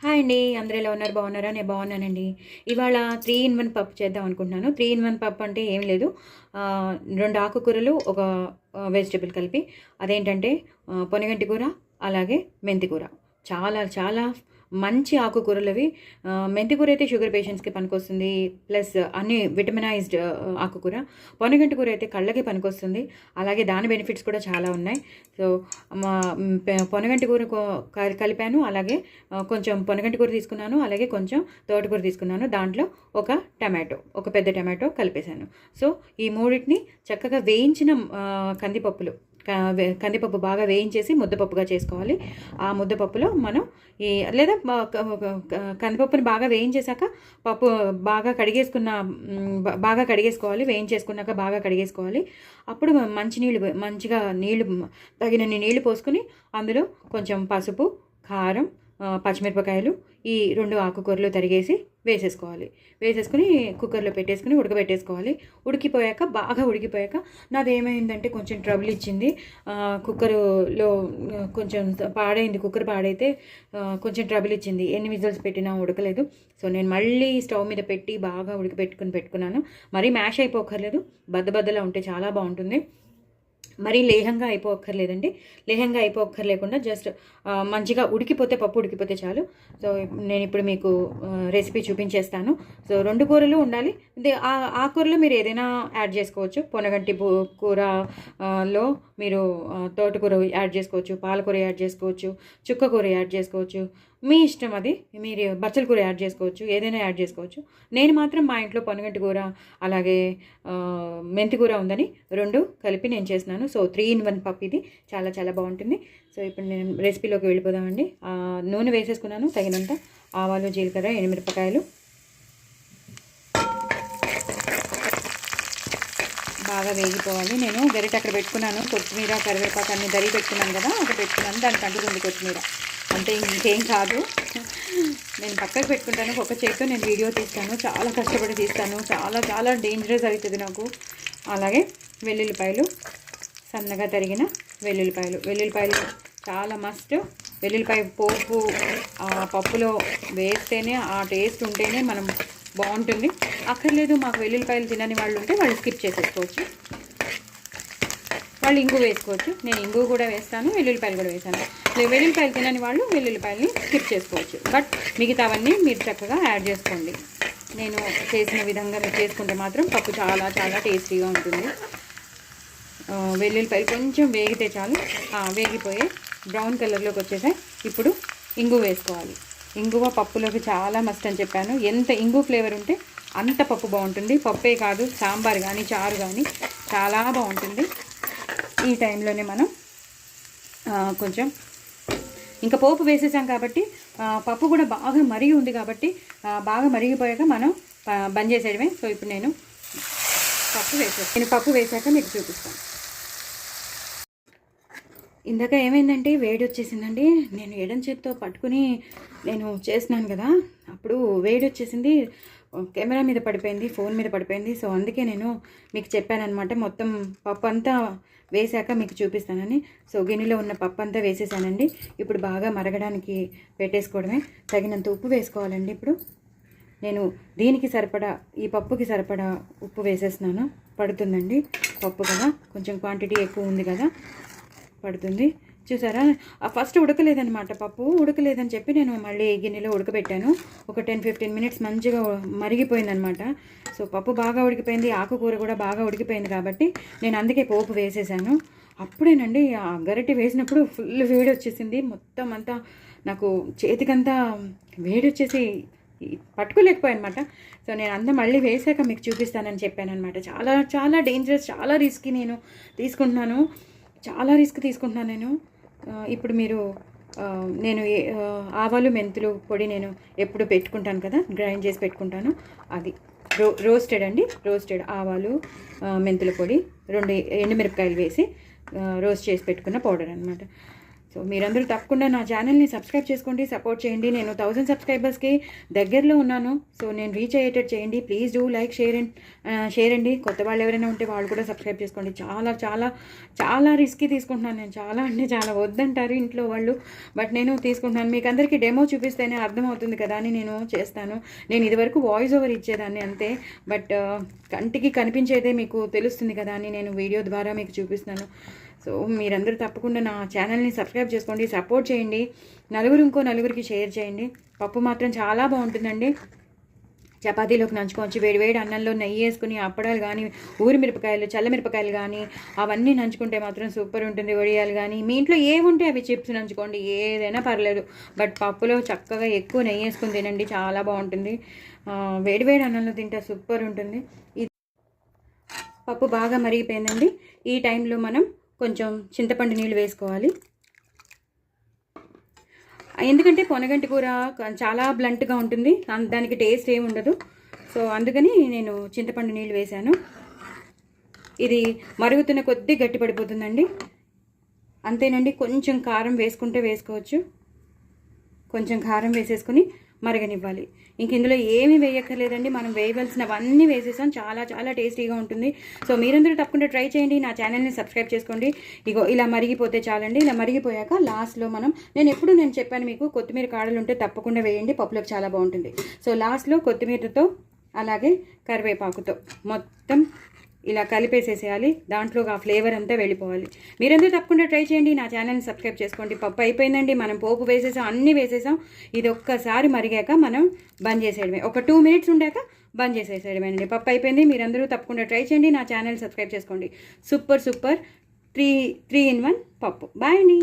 Hi అండి. అందరూ ఎలా ఉన్నారు? బాగున్నారా? నేను బాగున్నానండి. ఇవాళ 3 ఇన్ 1 పప్పు చేద్దాం అనుకుంటున్నాను. 3 ఇన్ 1 పప్పు అంటే ఏం లేదు. 2 ఆకుకూరలు, ఒక వెజిటబుల్ కలిపి. అదేంటంటే పొనగంటి కూర, అలాగే మెంతి కూర. చాలా చాలా మంచి ఆకుకూరలవి. మెంతి కూర అయితే షుగర్ పేషెంట్స్‌కి పనికొస్తుంది. ప్లస్ అన్ని విటమినైజ్డ్ ఆకుకూర. పొనగంటి కూర అయితే కళ్ళకి పనికొస్తుంది. అలాగే దాని బెనిఫిట్స్ కూడా చాలా ఉన్నాయి. సో, మా పొనగంటి కూర కలిపాను. అలాగే కొంచెం పొనగంటి కూర తీసుకున్నాను. అలాగే కొంచెం తోటకూర తీసుకున్నాను. దాంట్లో ఒక పెద్ద టమాటో కలిపేశాను. సో, ఈ మూడిటిని చక్కగా వేయించిన కందిపప్పులు కందిపప్పు బాగా వేయించేసి ముద్దపప్పుగా చేసుకోవాలి. ఆ ముద్దపప్పులో మనం ఈ లేదా కందిపప్పుని బాగా వేయించేశాక పప్పు బాగా కడిగేసుకోవాలి. వేయించేసుకున్నాక బాగా కడిగేసుకోవాలి. అప్పుడు మంచిగా తగినన్ని నీళ్లు పోసుకుని అందులో కొంచెం పసుపు, కారం, పచ్చిమిరపకాయలు, ఈ 2 ఆకుకూరలు తరిగేసి వేసేసుకుని కుక్కర్లో పెట్టేసుకుని ఉడకబెట్టేసుకోవాలి. బాగా ఉడికిపోయాక నాదేమైందంటే కొంచెం ట్రబుల్ ఇచ్చింది. కుక్కర్లో కొంచెం పాడైంది. కుక్కర్ పాడైతే కొంచెం ట్రబుల్ ఇచ్చింది. ఎన్ని విజిల్స్ పెట్టినా ఉడకలేదు. సో, నేను మళ్ళీ స్టవ్ మీద పెట్టి బాగా పెట్టుకున్నాను. మరీ మ్యాష్ అయిపోకర్లేదు. బద్దలా ఉంటే చాలా బాగుంటుంది. మరీ లేహంగా అయిపోక్కర్లేకుండా జస్ట్ మంచిగా పప్పు ఉడికిపోతే చాలు. సో, నేను ఇప్పుడు మీకు రెసిపీ చూపించేస్తాను. సో, 2 కూరలు ఉండాలి. ఆ కూరలో మీరు ఏదైనా యాడ్ చేసుకోవచ్చు. పొనగంటి కూరలో మీరు తోటకూర యాడ్ చేసుకోవచ్చు, పాలకూర యాడ్ చేసుకోవచ్చు, చుక్కకూర యాడ్ చేసుకోవచ్చు. మీ ఇష్టం అది. మీరు బచ్చల కూర యాడ్ చేసుకోవచ్చు, ఏదైనా యాడ్ చేసుకోవచ్చు. నేను మాత్రం మా ఇంట్లో పొనగంటి కూర అలాగే మెంతి కూర ఉందని 2 కలిపి నేను చేస్తున్నాను. సో, 3 ఇన్ 1 పప్పు ఇది. చాలా చాలా బాగుంటుంది. సో, ఇప్పుడు నేను రెసిపీలోకి వెళ్ళిపోదామండి. నూనె వేసేసుకున్నాను తగినంత. ఆవాలు, జీలకర్ర, ఎండుమిరపకాయలు బాగా వేగిపోవాలి. నేను గరిట అక్కడ పెట్టుకున్నాను. కొత్తిమీర, కరివేపాకు అన్ని దరి పెట్టుకున్నాను కదా, అక్కడ పెట్టుకున్నాను. దానికి అంటుకుంది కొత్తిమీర. అంటే ఇంకేం కాదు. నేను పక్కకు పెట్టుకుంటాను. ఒక చేతితో నేను వీడియో తీస్తాను. చాలా కష్టపడి తీస్తాను. చాలా చాలా డేంజరస్ అవుతుంది నాకు. అలాగే వెల్లుల్లిపాయలు, సన్నగా తరిగిన వెల్లుల్లిపాయలు చాలా మస్ట్. వెల్లుల్లిపాయ పోపు ఆ పప్పులో వేస్తేనే ఆ టేస్ట్ ఉంటేనే మనం బాగుంటుంది. అక్కర్లేదు మాకు వెల్లుల్లిపాయలు తినని వాళ్ళు ఉంటే వాళ్ళు స్కిప్ చేసేసుకోవచ్చు. వాళ్ళు ఇంగు వేసుకోవచ్చు. నేను ఇంగు కూడా వేస్తాను, వెల్లుల్లిపాయలు కూడా వేసాను. వెల్లుల్లిపాయలు తినని వాళ్ళు వెల్లుల్లిపాయలని స్కిప్ చేసుకోవచ్చు. బట్ మిగతావన్నీ మీరు చక్కగా యాడ్ చేసుకోండి. నేను చేసిన విధంగా మీరు చేసుకుంటే మాత్రం పప్పు చాలా చాలా టేస్టీగా ఉంటుంది. వెల్లుల్లిపాయలు కొంచెం వేగితే చాలు. వేగిపోయే బ్రౌన్ కలర్లోకి వచ్చేసాయి. ఇప్పుడు ఇంగు వేసుకోవాలి. ఇంగువ పప్పులోకి చాలా మస్ట్ అని చెప్పాను. ఎంత ఇంగు ఫ్లేవర్ ఉంటే అంత పప్పు బాగుంటుంది. పప్పే కాదు, సాంబార్ కానీ చారు కానీ చాలా బాగుంటుంది. ఈ టైంలోనే మనం కొంచెం ఇంకా పోపు వేసేసాం కాబట్టి పప్పు కూడా బాగా మరిగి ఉంది కాబట్టి బాగా మరిగిపోయాక మనం బంద్ చేసేయడమే. సో, ఇప్పుడు నేను పప్పు వేసాక మీకు చూపిస్తాను. ఇందాక ఏమైందంటే వేడి వచ్చేసిందండి. నేను ఎడం చేత్తో పట్టుకుని నేను చేస్తున్నాను కదా, అప్పుడు వేడి వచ్చేసింది. కెమెరా మీద పడిపోయింది, ఫోన్ మీద పడిపోయింది. సో, అందుకే నేను మీకు చెప్పానమాట. మొత్తం పప్పు అంతా వేసాక మీకు చూపిస్తానని. సో, గిన్నెలో ఉన్న పప్పు అంతా వేసేసానండి. ఇప్పుడు బాగా మరగడానికి పెట్టేసుకోవడమే. తగినంత ఉప్పు వేసుకోవాలండి. ఇప్పుడు నేను దీనికి సరిపడా, ఈ పప్పుకి సరిపడా ఉప్పు వేసేస్తున్నాను. పడుతుందండి పప్పు కదా, కొంచెం క్వాంటిటీ ఎక్కువ ఉంది కదా, పడుతుంది. చూసారా, ఫస్ట్ ఉడకలేదనమాట. పప్పు ఉడకలేదని చెప్పి నేను మళ్ళీ గిన్నెలో ఉడకబెట్టాను. ఒక 10-15 మినిట్స్ మంచిగా మరిగిపోయిందనమాట. సో, పప్పు బాగా ఉడికిపోయింది, ఆకుకూర కూడా బాగా ఉడికిపోయింది కాబట్టి నేను అందుకే పోపు వేసేసాను. అప్పుడేనండి ఆ గరిటె వేసినప్పుడు ఫుల్ వేడి వచ్చేసింది. మొత్తం అంతా నాకు చేతికంతా వేడి వచ్చేసి పట్టుకోలేకపోయానమాట. సో, నేను అంతా మళ్ళీ వేసాక మీకు చూపిస్తానని చెప్పానమాట. చాలా చాలా డేంజరస్, చాలా రిస్క్ నేను తీసుకుంటున్నాను. నేను. ఇప్పుడు మీరు నేను ఆవాలు, మెంతులు పొడి నేను ఎప్పుడు పెట్టుకుంటాను కదా, గ్రైండ్ చేసి పెట్టుకుంటాను. అది రోస్టెడ్ ఆవాలు, మెంతుల పొడి, 2 ఎండుమిరపకాయలు వేసి రోస్ట్ చేసి పెట్టుకున్న పౌడర్ అనమాట. సో మీరందరూ తప్పకుండా నా ఛానల్ని సబ్స్క్రైబ్ చేసుకోండి, సపోర్ట్ చేయండి. నేను 1000 సబ్స్క్రైబర్స్కి దగ్గరలో ఉన్నాను. సో నేను రీచ్ అయ్యేటట్టు చేయండి. ప్లీజ్ డూ లైక్, షేర్ అండి. కొత్త వాళ్ళు ఎవరైనా ఉంటే వాళ్ళు కూడా సబ్స్క్రైబ్ చేసుకోండి. చాలా చాలా చాలా రిస్కీ తీసుకుంటున్నాను నేను. చాలా అంటే చాలా వద్దంటారు ఇంట్లో వాళ్ళు, బట్ నేను తీసుకుంటున్నాను. మీకు అందరికీ డెమో చూపిస్తేనే అర్థమవుతుంది కదా అని నేను చేస్తాను. నేను ఇదివరకు వాయిస్ ఓవర్ ఇచ్చేదాన్ని అంతే, బట్ కంటికి కనిపించేదే మీకు తెలుస్తుంది కదా అని నేను వీడియో ద్వారా మీకు చూపిస్తున్నాను. సో మీరందరూ తప్పకుండా నా ఛానల్ని సబ్స్క్రైబ్ చేసుకోండి, సపోర్ట్ చేయండి. ఇంకో నలుగురికి షేర్ చేయండి. పప్పు మాత్రం చాలా బాగుంటుందండి. చపాతీలోకి నంచుకోవచ్చు. వేడివేడి అన్నంలో నెయ్యి వేసుకుని అప్పడాలు కానీ, ఊరి మిరపకాయలు, చల్లమిరపకాయలు కానీ అవన్నీ నంచుకుంటే మాత్రం సూపర్ ఉంటుంది. వడియాలు కానీ మీ ఇంట్లో ఏముంటే అవి చిప్స్ నంచుకోండి, ఏదైనా పర్లేదు. బట్ పప్పులో చక్కగా ఎక్కువ నెయ్యి వేసుకుని తినండి, చాలా బాగుంటుంది. వేడివేడి అన్నంలో తింటే సూపర్ ఉంటుంది. పప్పు బాగా మరిగిపోయిందండి. ఈ టైంలో మనం కొంచెం చింతపండు నీళ్ళు వేసుకోవాలి. ఎందుకంటే పొనగంటి కూర చాలా బ్లంట్గా ఉంటుంది, దానికి టేస్ట్ ఏమి ఉండదు. సో అందుకని నేను చింతపండు నీళ్ళు వేశాను. ఇది మరుగుతున్న కొద్దీ గట్టి పడిపోతుందండి. అంతేనండి. కొంచెం కారం వేసుకుంటే వేసుకోవచ్చు. కొంచెం కారం వేసేసుకుని మరగనివ్వాలి. ఇంక ఇందులో ఏమీ వేయక్కర్లేదండి, మనం వేయవలసినవన్నీ వేసేసాం. చాలా చాలా టేస్టీగా ఉంటుంది. సో మీరందరూ తప్పకుండా ట్రై చేయండి. నా ఛానల్ని సబ్స్క్రైబ్ చేసుకోండి. ఇగో ఇలా మరిగిపోతే చాలండి. ఇలా మరిగిపోయాక లాస్ట్లో నేను చెప్పాను మీకు, కొత్తిమీర కాడలు ఉంటే తప్పకుండా వేయండి, పప్పులోకి చాలా బాగుంటుంది. సో లాస్ట్లో కొత్తిమీరతో అలాగే కరివేపాకుతో మొత్తం ఇలా కలిపేసేసేయాలి. దాంట్లో ఆ ఫ్లేవర్ అంతా వెళ్ళిపోవాలి. మీరందరూ తప్పకుండా ట్రై చేయండి. నా ఛానల్ని సబ్స్క్రైబ్ చేసుకోండి. పప్పు అయిపోయిందండి. మనం పోపు వేసేసాం, అన్నీ వేసేసాం. ఇది ఒక్కసారి మరిగాక మనం బంద్ చేసేయడమే. ఒక 2 మినిట్స్ ఉండాక బంద్ చేసేసేయడమేనండి. పప్పు అయిపోయింది. మీరందరూ తప్పకుండా ట్రై చేయండి. నా ఛానల్ సబ్స్క్రైబ్ చేసుకోండి. సూపర్ 3 in 1 పప్పు. బాయ్ అండి.